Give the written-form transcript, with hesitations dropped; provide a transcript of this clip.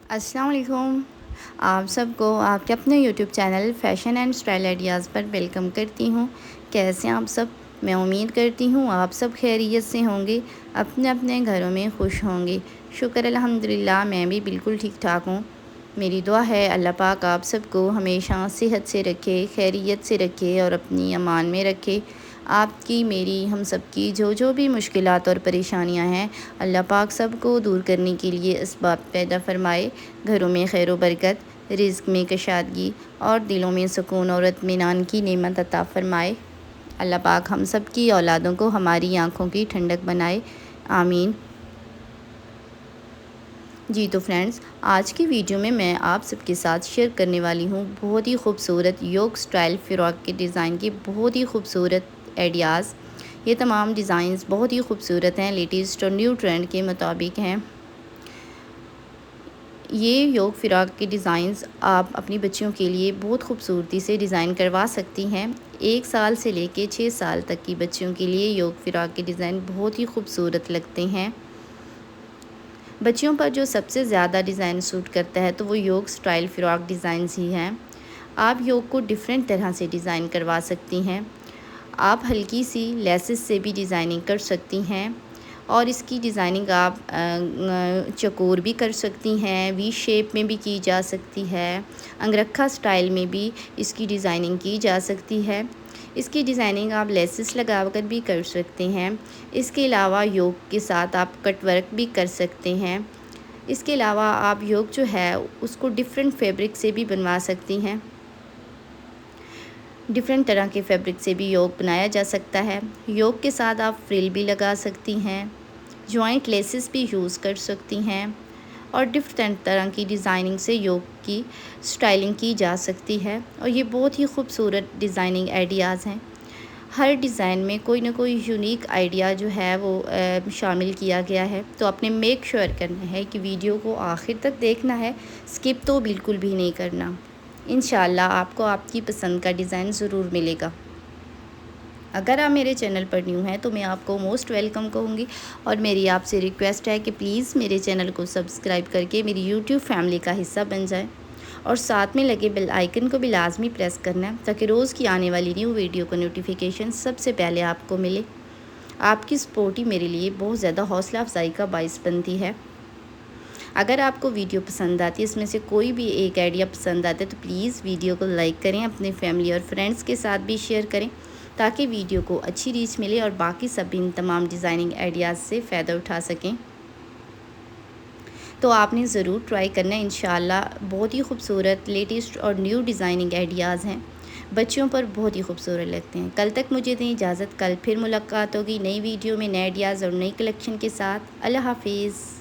السلام علیکم۔ آپ سب کو آپ کے اپنے YouTube channel fashion and style ideas per welcome کرتی ہوں۔ کیسے ہیں آپ سب؟ میں امید کرتی ہوں آپ سب خیریت سے ہوں گے، اپنے اپنے گھروں میں خوش ہوں گے۔ شکر الحمدللہ، میں بھی بالکل ٹھیک ٹھاک ہوں۔ میری دعا ہے اللہ پاک آپ سب کو ہمیشہ صحت سے رکھے، خیریت سے رکھے اور اپنی امان میں رکھے۔ آپ کی، میری، ہم سب کی جو بھی مشکلات اور پریشانیاں ہیں، اللہ پاک سب کو دور کرنے کے لیے اسباب پیدا فرمائے۔ گھروں میں خیر و برکت، رزق میں کشادگی اور دلوں میں سکون اور اطمینان کی نعمت عطا فرمائے۔ اللہ پاک ہم سب کی اولادوں کو ہماری آنکھوں کی ٹھنڈک بنائے، آمین۔ جی تو فرینڈز، آج کی ویڈیو میں آپ سب کے ساتھ شیئر کرنے والی ہوں بہت ہی خوبصورت یوگ سٹائل فراک کے ڈیزائن کے بہت ہی خوبصورت آئیڈیاز۔ یہ تمام ڈیزائنز بہت ہی خوبصورت ہیں، لیٹسٹ اور نیو ٹرینڈ کے مطابق ہیں۔ یہ یوگ فراک کے ڈیزائنز آپ اپنی بچیوں کے لیے بہت خوبصورتی سے ڈیزائن کروا سکتی ہیں۔ 1 سال سے لے کے 6 سال تک کی بچیوں کے لیے یوگ فراک کے ڈیزائن بہت ہی خوبصورت لگتے ہیں۔ بچیوں پر جو سب سے زیادہ ڈیزائن سوٹ کرتا ہے تو وہ یوگ سٹائل فراک ڈیزائنز ہی ہیں۔ آپ یوگ کو ڈیفرنٹ طرح سے ڈیزائن کروا سکتی ہیں۔ آپ ہلکی سی لیسز سے بھی ڈیزائننگ کر سکتی ہیں اور اس کی ڈیزائننگ آپ چکور بھی کر سکتی ہیں، وی شیپ میں بھی کی جا سکتی ہے، انگرکھا سٹائل میں بھی اس کی ڈیزائننگ کی جا سکتی ہے۔ اس کی ڈیزائننگ آپ لیسز لگا کر بھی کر سکتے ہیں۔ اس کے علاوہ یوگ کے ساتھ آپ کٹ ورک بھی کر سکتے ہیں۔ اس کے علاوہ آپ یوگ جو ہے اس کو ڈیفرنٹ فیبرک سے بھی بنوا سکتی ہیں۔ ڈیفرنٹ طرح کے فیبرک سے بھی یوگ بنایا جا سکتا ہے۔ یوگ کے ساتھ آپ فریل بھی لگا سکتی ہیں، جوائنٹ لیسز بھی یوز کر سکتی ہیں اور ڈیفرنٹ طرح کی ڈیزائننگ سے یوگ کی سٹائلنگ کی جا سکتی ہے اور یہ بہت ہی خوبصورت ڈیزائننگ آئیڈیاز ہیں۔ ہر ڈیزائن میں کوئی نہ کوئی یونیک آئیڈیا جو ہے وہ شامل کیا گیا ہے، تو آپ نے میک شیور کرنا ہے کہ ویڈیو کو آخر تک دیکھنا ہے، سکپ تو بالکل بھی نہیں کرنا۔ انشاءاللہ آپ کو آپ کی پسند کا ڈیزائن ضرور ملے گا۔ اگر آپ میرے چینل پر نیو ہیں تو میں آپ کو موسٹ ویلکم کہوں گی اور میری آپ سے ریکویسٹ ہے کہ پلیز میرے چینل کو سبسکرائب کر کے میری یوٹیوب فیملی کا حصہ بن جائیں اور ساتھ میں لگے بیل آئیکن کو بھی لازمی پریس کرنا ہے تاکہ روز کی آنے والی نیو ویڈیو کا نوٹیفیکیشن سب سے پہلے آپ کو ملے۔ آپ کی سپورٹ ہی میرے لیے بہت زیادہ حوصلہ افزائی کا باعث بنتی ہے۔ اگر آپ کو ویڈیو پسند آتی ہے، اس میں سے کوئی بھی ایک آئیڈیا پسند آتا ہے تو پلیز ویڈیو کو لائک کریں، اپنے فیملی اور فرینڈس کے ساتھ بھی شیئر کریں تاکہ ویڈیو کو اچھی ریچ ملے اور باقی سب ان تمام ڈیزائننگ آئیڈیاز سے فائدہ اٹھا سکیں۔ تو آپ نے ضرور ٹرائی کرنا ہے، انشاءاللہ بہت ہی خوبصورت لیٹسٹ اور نیو ڈیزائننگ آئیڈیاز ہیں، بچیوں پر بہت ہی خوبصورت لگتے ہیں۔ کل تک مجھے دیں اجازت، کل پھر ملاقات ہوگی نئی ویڈیو میں نئے آئیڈیاز اور نئی کلیکشن کے ساتھ۔ اللہ حافظ۔